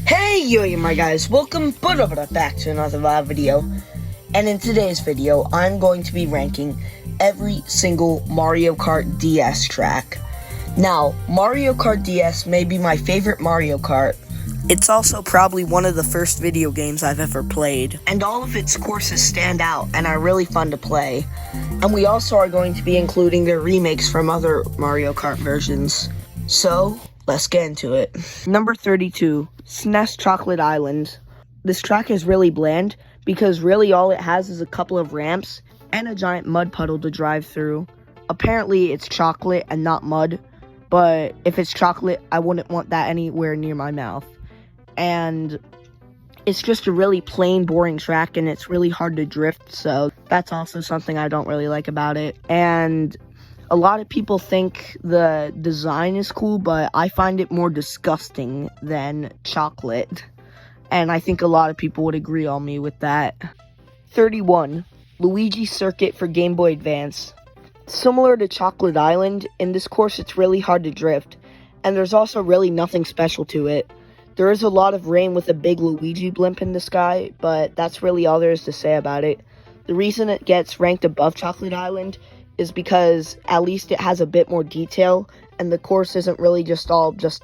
Hey yo my guys, welcome back to another live video. And in today's video, I'm going to be ranking every single Mario Kart DS track. Now, Mario Kart DS may be my favorite Mario Kart. It's also probably one of the first video games I've ever played. And all of its courses stand out and are really fun to play. And we also are going to be including their remakes from other Mario Kart versions. So, let's get into it. Number 32, SNES Chocolate Island. This track is really bland because really all it has is a couple of ramps and a giant mud puddle to drive through. Apparently it's chocolate and not mud, but if it's chocolate, I wouldn't want that anywhere near my mouth. And it's just a really plain, boring track, and it's really hard to drift, so that's also something I don't really like about it. And a lot of people think the design is cool, but I find it more disgusting than chocolate. And I think a lot of people would agree on me with that. 31. Luigi Circuit for Game Boy Advance. Similar to Chocolate Island, in this course it's really hard to drift, and there's also really nothing special to it. There is a lot of rain with a big Luigi blimp in the sky, but that's really all there is to say about it. The reason it gets ranked above Chocolate Island is because at least it has a bit more detail, and the course isn't really just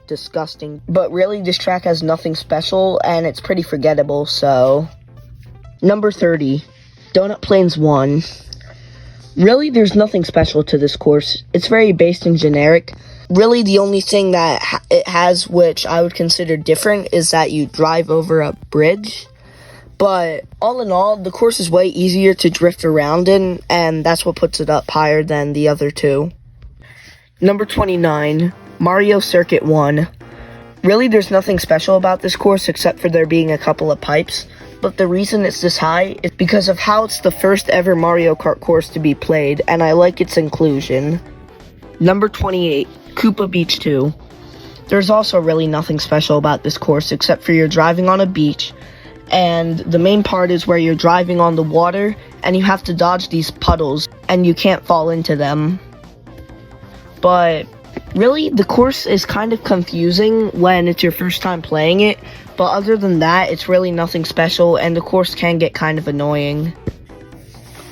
disgusting. But really, this track has nothing special, and it's pretty forgettable, so... Number 30, Donut Plains 1. Really, there's nothing special to this course. It's very based and generic. Really, the only thing that it has, which I would consider different, is that you drive over a bridge. But all in all, the course is way easier to drift around in, and that's what puts it up higher than the other two. Number 29, Mario Circuit 1. Really, there's nothing special about this course except for there being a couple of pipes, but the reason it's this high is because of how it's the first ever Mario Kart course to be played, and I like its inclusion. Number 28, Koopa Beach 2. There's also really nothing special about this course except for you're driving on a beach, and the main part is where you're driving on the water, and you have to dodge these puddles, and you can't fall into them. But really, the course is kind of confusing when it's your first time playing it, but other than that, it's really nothing special, and the course can get kind of annoying.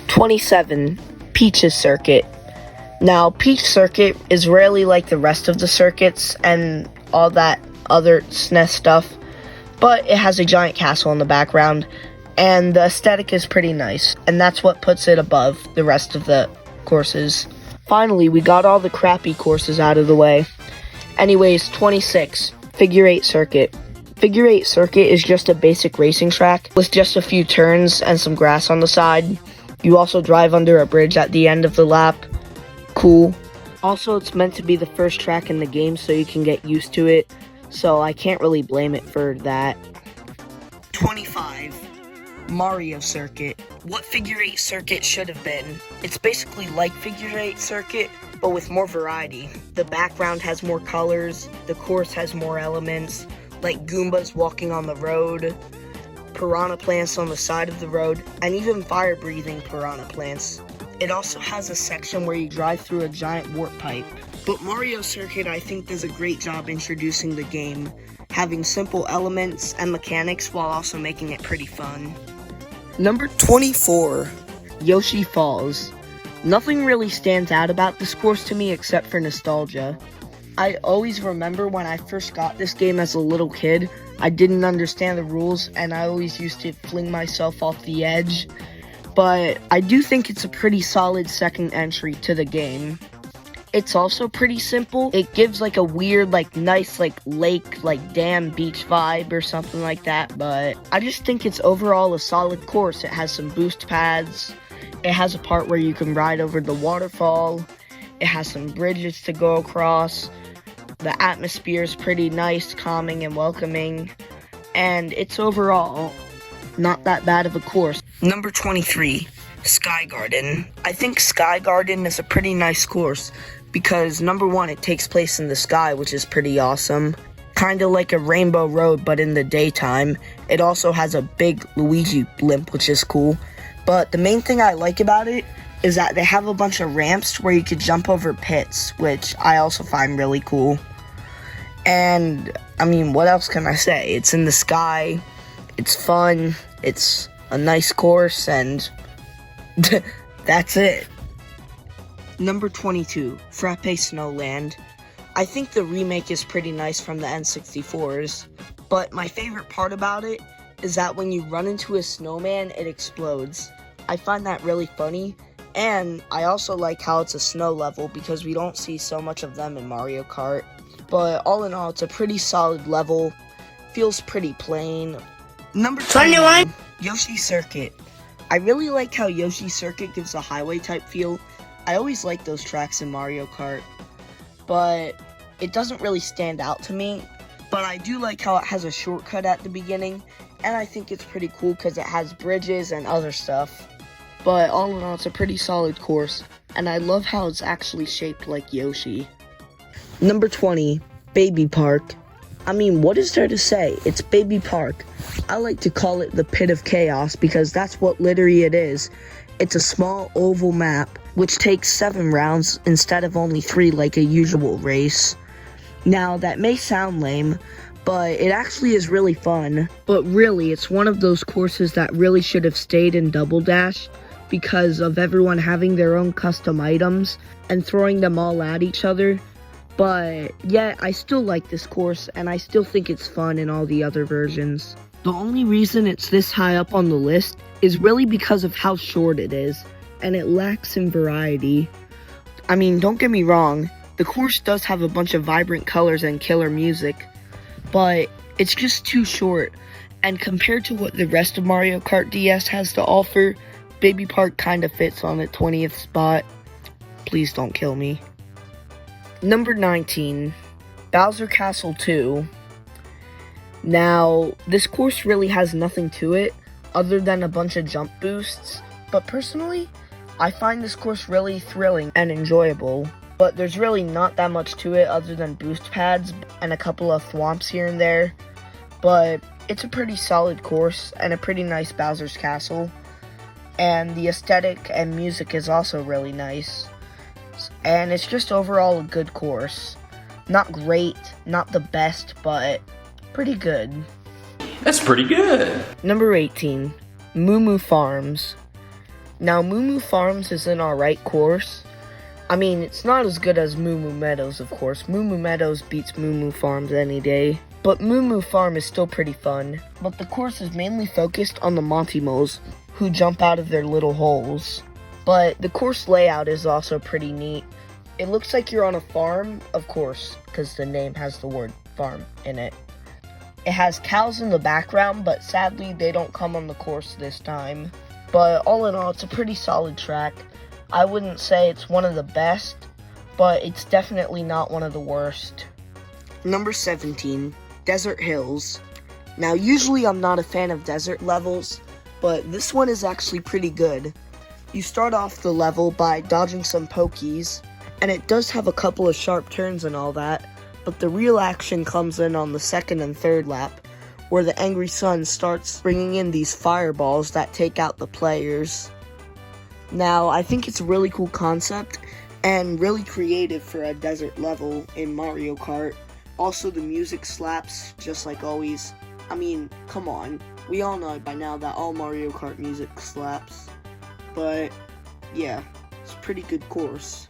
27, Peach's Circuit. Now, Peach Circuit is rarely like the rest of the circuits and all that other SNES stuff, but it has a giant castle in the background, and the aesthetic is pretty nice, and that's what puts it above the rest of the courses. Finally, we got all the crappy courses out of the way. Anyways, 26, Figure 8 Circuit. Figure 8 Circuit is just a basic racing track with just a few turns and some grass on the side. You also drive under a bridge at the end of the lap. Cool. Also, it's meant to be the first track in the game, so you can get used to it, so I can't really blame it for that. 25, Mario Circuit. What Figure 8 Circuit should have been. It's basically like Figure 8 Circuit, but with more variety. The background has more colors, the course has more elements, like Goombas walking on the road, piranha plants on the side of the road, and even fire-breathing piranha plants. It also has a section where you drive through a giant warp pipe. But Mario Circuit, I think, does a great job introducing the game, having simple elements and mechanics while also making it pretty fun. Number 24, Yoshi Falls. Nothing really stands out about this course to me except for nostalgia. I always remember when I first got this game as a little kid, I didn't understand the rules and I always used to fling myself off the edge. But I do think it's a pretty solid second entry to the game. It's also pretty simple. It gives like a weird, nice, lake, dam, beach vibe or something like that. But I just think it's overall a solid course. It has some boost pads. It has a part where you can ride over the waterfall. It has some bridges to go across. The atmosphere is pretty nice, calming, and welcoming. And it's overall not that bad of a course. Number 23, Sky Garden. I think Sky Garden is a pretty nice course because, number one, it takes place in the sky, which is pretty awesome. Kinda like a Rainbow Road, but in the daytime. It also has a big Luigi blimp, which is cool. But the main thing I like about it is that they have a bunch of ramps where you could jump over pits, which I also find really cool. And I mean, what else can I say? It's in the sky, it's fun, it's a nice course, and that's it. Number 22, Frappe Snowland. I think the remake is pretty nice from the N64s, but my favorite part about it is that when you run into a snowman, it explodes. I find that really funny, and I also like how it's a snow level because we don't see so much of them in Mario Kart. But all in all, it's a pretty solid level, feels pretty plain. Number 21, Yoshi Circuit. I really like how Yoshi Circuit gives a highway type feel. I always like those tracks in Mario Kart, but it doesn't really stand out to me. But I do like how it has a shortcut at the beginning, and I think it's pretty cool because it has bridges and other stuff. But all in all, it's a pretty solid course, and I love how it's actually shaped like Yoshi. Number 20, Baby Park. I mean, what is there to say? It's Baby Park. I like to call it the Pit of Chaos because that's what literally it is. It's a small oval map, which takes 7 rounds instead of only 3 like a usual race. Now, that may sound lame, but it actually is really fun. But really, it's one of those courses that really should have stayed in Double Dash because of everyone having their own custom items and throwing them all at each other. But yeah, I still like this course, and I still think it's fun in all the other versions. The only reason it's this high up on the list is really because of how short it is, and it lacks in variety. I mean, don't get me wrong, the course does have a bunch of vibrant colors and killer music, but it's just too short, and compared to what the rest of Mario Kart DS has to offer, Baby Park kinda fits on the 20th spot. Please don't kill me. Number 19, Bowser Castle 2. Now, this course really has nothing to it other than a bunch of jump boosts, but personally, I find this course really thrilling and enjoyable, but there's really not that much to it other than boost pads and a couple of thwomps here and there, but it's a pretty solid course and a pretty nice Bowser's Castle, and the aesthetic and music is also really nice, and it's just overall a good course. Not great, not the best, but pretty good. That's pretty good. Number 18, Moo Moo Farms. Now, Moo Moo Farms is an alright course. I mean, it's not as good as Moo Moo Meadows, of course. Moo Moo Meadows beats Moo Moo Farms any day. But Moo Moo Farm is still pretty fun. But the course is mainly focused on the Monty Moles, who jump out of their little holes. But the course layout is also pretty neat. It looks like you're on a farm, of course, because the name has the word farm in it. It has cows in the background, but sadly they don't come on the course this time. But all in all, it's a pretty solid track. I wouldn't say it's one of the best, but it's definitely not one of the worst. Number 17, Desert Hills. Now, usually I'm not a fan of desert levels, but this one is actually pretty good. You start off the level by dodging some pokies, and it does have a couple of sharp turns and all that, but the real action comes in on the second and third lap, where the angry sun starts bringing in these fireballs that take out the players. Now, I think it's a really cool concept, and really creative for a desert level in Mario Kart. Also, the music slaps, just like always. I mean, come on, we all know by now that all Mario Kart music slaps. But, yeah, it's a pretty good course.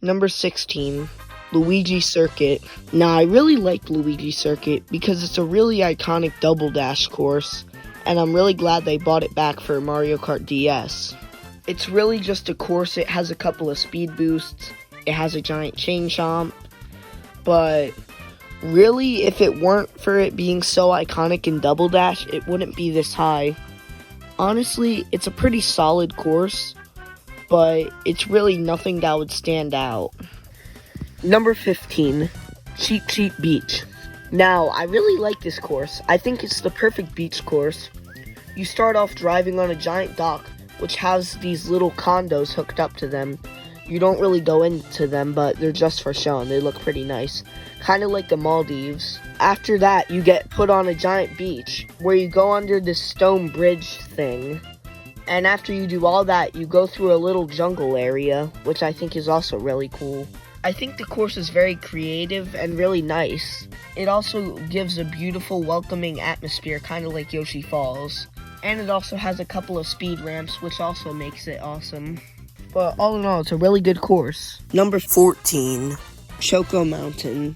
Number 16, Luigi Circuit. Now, I really like Luigi Circuit because it's a really iconic Double Dash course, and I'm really glad they brought it back for Mario Kart DS. It's really just a course. It has a couple of speed boosts, it has a giant chain chomp, but really, if it weren't for it being so iconic in Double Dash, it wouldn't be this high. Honestly, it's a pretty solid course, but it's really nothing that would stand out. Number 15, Cheap Cheap Beach. Now, I really like this course. I think it's the perfect beach course. You start off driving on a giant dock, which has these little condos hooked up to them. You don't really go into them, but they're just for show, and they look pretty nice. Kind of like the Maldives. After that, you get put on a giant beach, where you go under this stone bridge thing. And after you do all that, you go through a little jungle area, which I think is also really cool. I think the course is very creative and really nice. It also gives a beautiful, welcoming atmosphere, kind of like Yoshi Falls. And it also has a couple of speed ramps, which also makes it awesome. But all in all, it's a really good course. Number 14, Choco Mountain.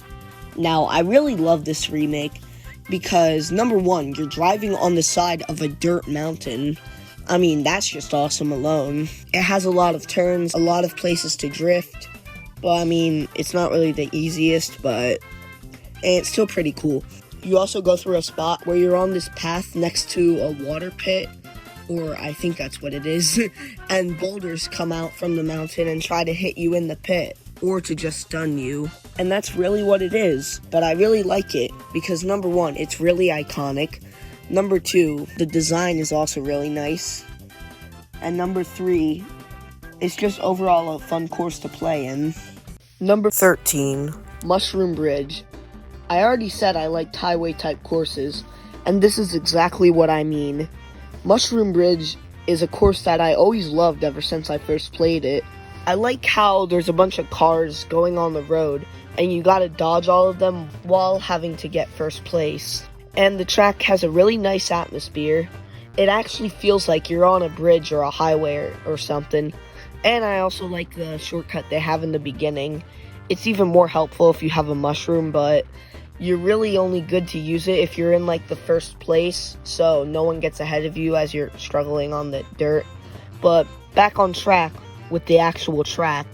Now, I really love this remake because, number one, you're driving on the side of a dirt mountain. I mean, that's just awesome alone. It has a lot of turns, a lot of places to drift. But, I mean, it's not really the easiest, but it's still pretty cool. You also go through a spot where you're on this path next to a water pit, or I think that's what it is, and boulders come out from the mountain and try to hit you in the pit, or to just stun you. And that's really what it is, but I really like it, because number one, it's really iconic. Number two, the design is also really nice. And number three, it's just overall a fun course to play in. Number 13, Mushroom Bridge. I already said I liked highway-type courses, and this is exactly what I mean. Mushroom Bridge is a course that I always loved ever since I first played it. I like how there's a bunch of cars going on the road, and you gotta dodge all of them while having to get first place. And the track has a really nice atmosphere. It actually feels like you're on a bridge or a highway or something. And I also like the shortcut they have in the beginning. It's even more helpful if you have a mushroom, but you're really only good to use it if you're in like the first place, so no one gets ahead of you as you're struggling on the dirt. But back on track with the actual track.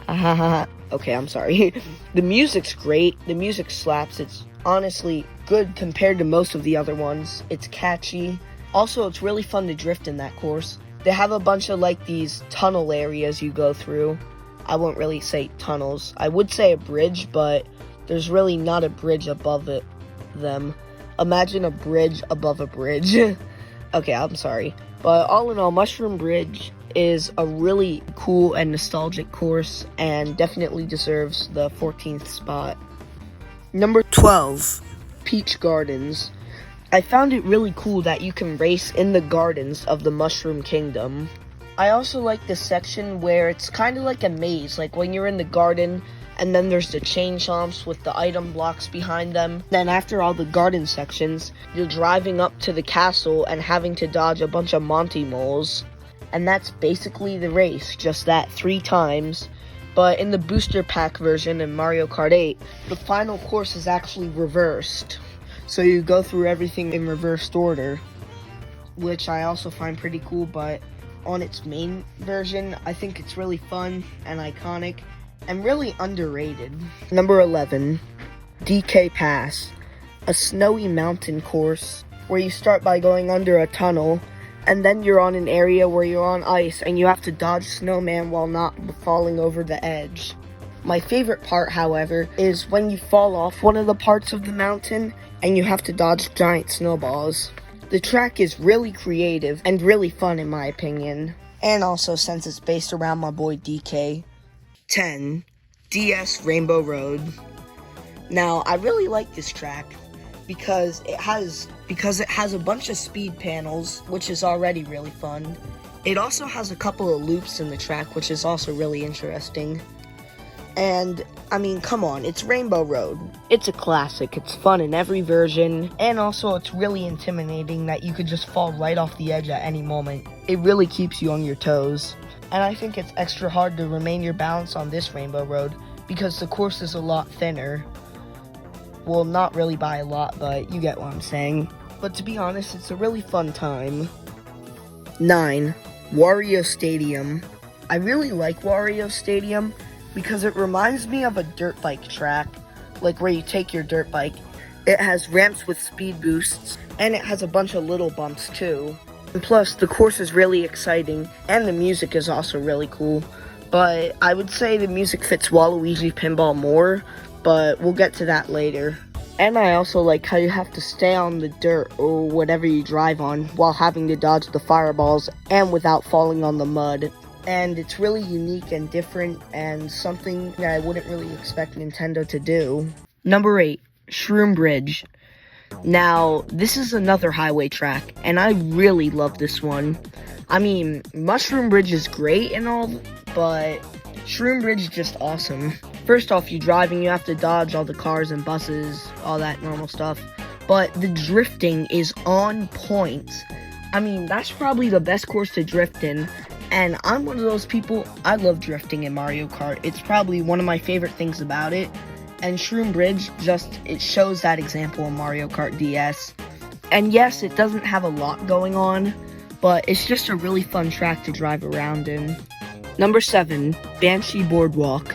Okay, I'm sorry. The music's great. The music slaps. It's honestly good compared to most of the other ones. It's catchy. Also, it's really fun to drift in that course. They have a bunch of like these tunnel areas you go through. I won't really say tunnels. I would say a bridge, but there's really not a bridge above them. Imagine a bridge above a bridge. Okay, I'm sorry. But all in all, Mushroom Bridge is a really cool and nostalgic course and definitely deserves the 14th spot. Number 12, Peach Gardens. I found it really cool that you can race in the gardens of the Mushroom Kingdom. I also like this section where it's kind of like a maze, like when you're in the garden, and then there's the chain chomps with the item blocks behind them. Then after all the garden sections, you're driving up to the castle and having to dodge a bunch of Monty moles. And that's basically the race, just that 3 times. But in the booster pack version in Mario Kart 8, the final course is actually reversed. So you go through everything in reversed order, which I also find pretty cool, but on its main version, I think it's really fun and iconic and really underrated. Number 11, DK Pass, a snowy mountain course where you start by going under a tunnel, and then you're on an area where you're on ice and you have to dodge snowman while not falling over the edge. My favorite part, however, is when you fall off one of the parts of the mountain and you have to dodge giant snowballs. The track is really creative and really fun in my opinion. And also, since it's based around my boy DK. 10, DS Rainbow Road. Now, I really like this track because it has a bunch of speed panels, which is already really fun. It also has a couple of loops in the track, which is also really interesting. And, I mean, come on, it's Rainbow Road. It's a classic, it's fun in every version, and also it's really intimidating that you could just fall right off the edge at any moment. It really keeps you on your toes. And I think it's extra hard to remain your balance on this Rainbow Road, because the course is a lot thinner. Well, not really by a lot, but you get what I'm saying. But to be honest, it's a really fun time. 9, Wario Stadium. I really like Wario Stadium because it reminds me of a dirt bike track, like where you take your dirt bike. It has ramps with speed boosts, and it has a bunch of little bumps too. And plus, the course is really exciting, and the music is also really cool. But I would say the music fits Waluigi Pinball more, but we'll get to that later. And I also like how you have to stay on the dirt or whatever you drive on while having to dodge the fireballs and without falling on the mud. And it's really unique and different and something that I wouldn't really expect Nintendo to do. Number 8, Shroom Bridge. Now, this is another highway track, and I really love this one. I mean, Mushroom Bridge is great and all, but Shroom Bridge is just awesome. First off, you driving, you have to dodge all the cars and buses, all that normal stuff. But the drifting is on point. I mean, that's probably the best course to drift in. And I'm one of those people, I love drifting in Mario Kart. It's probably one of my favorite things about it. And Shroom Bridge, it shows that example in Mario Kart DS. And yes, it doesn't have a lot going on, but it's just a really fun track to drive around in. Number 7, Banshee Boardwalk.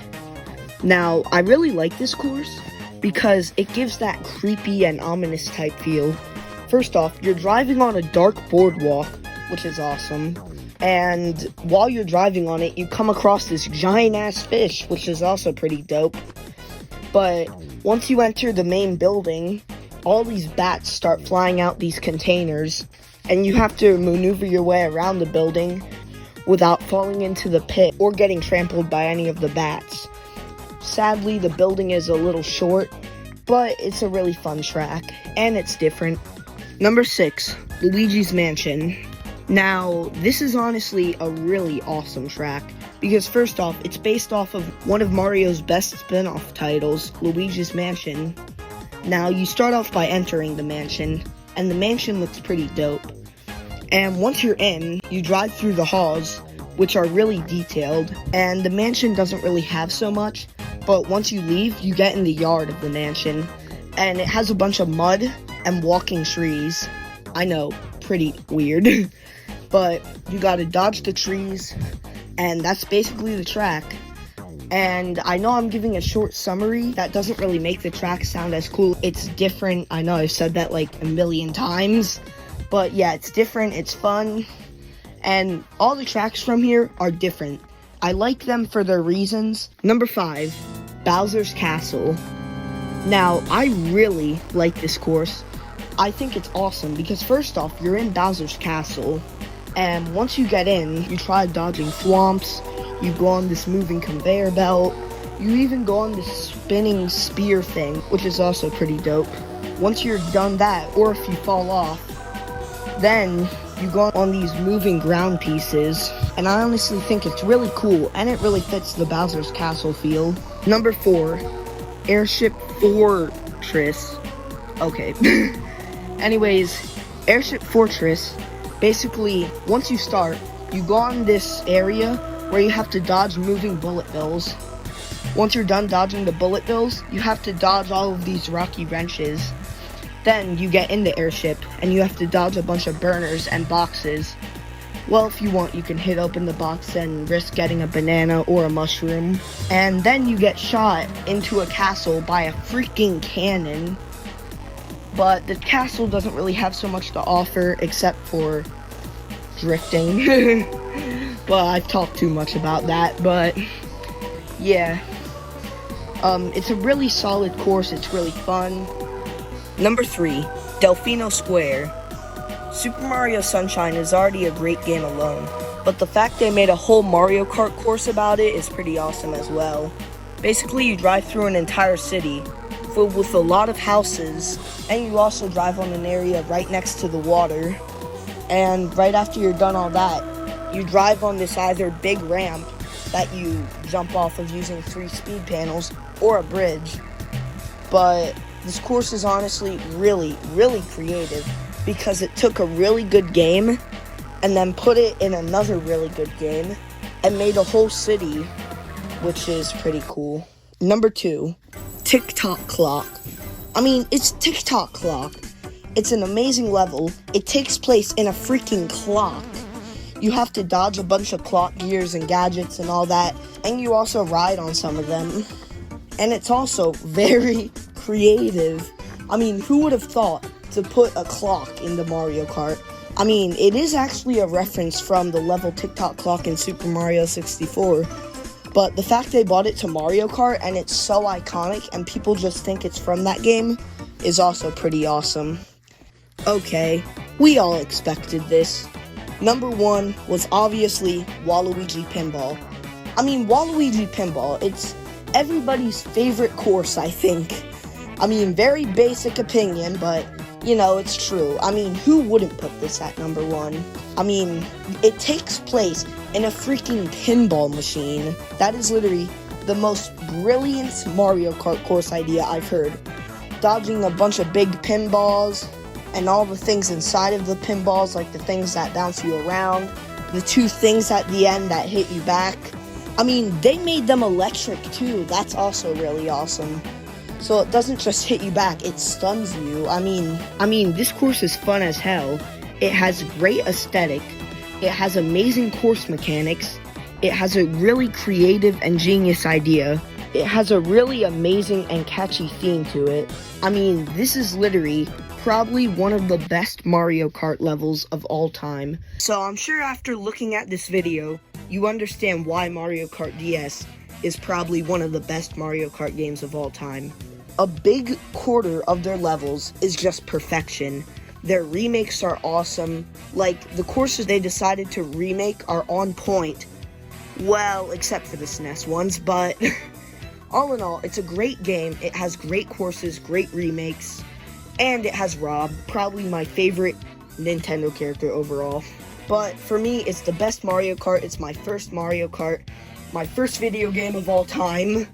Now, I really like this course because it gives that creepy and ominous type feel. First off, you're driving on a dark boardwalk, which is awesome. And while you're driving on it, you come across this giant-ass fish, which is also pretty dope. But once you enter the main building, all these bats start flying out these containers, and you have to maneuver your way around the building without falling into the pit or getting trampled by any of the bats. Sadly, the building is a little short, but it's a really fun track, and it's different. Number 6, Luigi's Mansion. Now, this is honestly a really awesome track, because first off, it's based off of one of Mario's best spin-off titles, Luigi's Mansion. Now, you start off by entering the mansion, and the mansion looks pretty dope. And once you're in, you drive through the halls, which are really detailed, and the mansion doesn't really have so much, but once you leave, you get in the yard of the mansion, and it has a bunch of mud and walking trees. I know, pretty weird, but you gotta dodge the trees, and that's basically the track. And I know I'm giving a short summary that doesn't really make the track sound as cool. It's different. I know I've said that like a million times, but yeah, it's different, it's fun, and all the tracks from here are different. I like them for their reasons. Number 5, Bowser's Castle. Now, I really like this course. I think it's awesome because first off, you're in Bowser's Castle, and once you get in, you try dodging swamps, you go on this moving conveyor belt, you even go on this spinning spear thing, which is also pretty dope. Once you're done that, or if you fall off, then you go on these moving ground pieces, and I honestly think it's really cool, and it really fits the Bowser's Castle feel. Number 4, Airship Fortress. Okay. Anyways, Airship Fortress, basically, once you start, you go on this area where you have to dodge moving bullet bills. Once you're done dodging the bullet bills, you have to dodge all of these rocky wrenches. Then you get in the airship, and you have to dodge a bunch of burners and boxes. Well, if you want, you can hit open the box and risk getting a banana or a mushroom. And then you get shot into a castle by a freaking cannon. But the castle doesn't really have so much to offer except for drifting. Well, I've talked too much about that, but yeah. It's a really solid course, it's really fun. Number 3, Delfino Square. Super Mario Sunshine is already a great game alone, but the fact they made a whole Mario Kart course about it is pretty awesome as well. Basically, you drive through an entire city filled with a lot of houses, and you also drive on an area right next to the water. And right after you're done all that, you drive on this either big ramp that you jump off of using 3 speed panels or a bridge. But this course is honestly really, really creative because it took a really good game and then put it in another really good game and made a whole city, which is pretty cool. Number 2, Tick-Tock Clock. I mean, it's Tick-Tock Clock. It's an amazing level. It takes place in a freaking clock. You have to dodge a bunch of clock gears and gadgets and all that, and you also ride on some of them. And it's also very creative. I mean, who would have thought to put a clock in the Mario Kart? I mean, it is actually a reference from the level Tick-Tock Clock in Super Mario 64. But the fact they brought it to Mario Kart and it's so iconic and people just think it's from that game is also pretty awesome. Okay, we all expected this. Number 1 was obviously Waluigi Pinball. I mean, Waluigi Pinball, it's everybody's favorite course, I think. I mean, very basic opinion, but, you know, it's true. I mean, who wouldn't put this at number 1? I mean, it takes place in a freaking pinball machine. That is literally the most brilliant Mario Kart course idea I've heard. Dodging a bunch of big pinballs and all the things inside of the pinballs, like the things that bounce you around, the two things at the end that hit you back. I mean, they made them electric too. That's also really awesome. So it doesn't just hit you back, it stuns you. I mean, this course is fun as hell. It has great aesthetic. It has amazing course mechanics. It has a really creative and genius idea. It has a really amazing and catchy theme to it. I mean, this is literally probably one of the best Mario Kart levels of all time. So I'm sure after looking at this video, you understand why Mario Kart DS is probably one of the best Mario Kart games of all time. A big quarter of their levels is just perfection. Their remakes are awesome. Like, the courses they decided to remake are on point. Well, except for the SNES ones, but all in all, it's a great game. It has great courses, great remakes, and it has Rob, probably my favorite Nintendo character overall. But for me, it's the best Mario Kart. It's my first Mario Kart, my first video game of all time,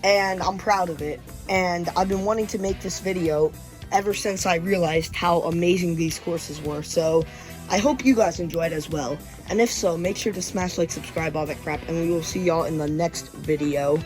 and I'm proud of it. And I've been wanting to make this video ever since I realized how amazing these courses were. So I hope you guys enjoyed as well. And if so, make sure to smash like, subscribe, all that crap, and we will see y'all in the next video.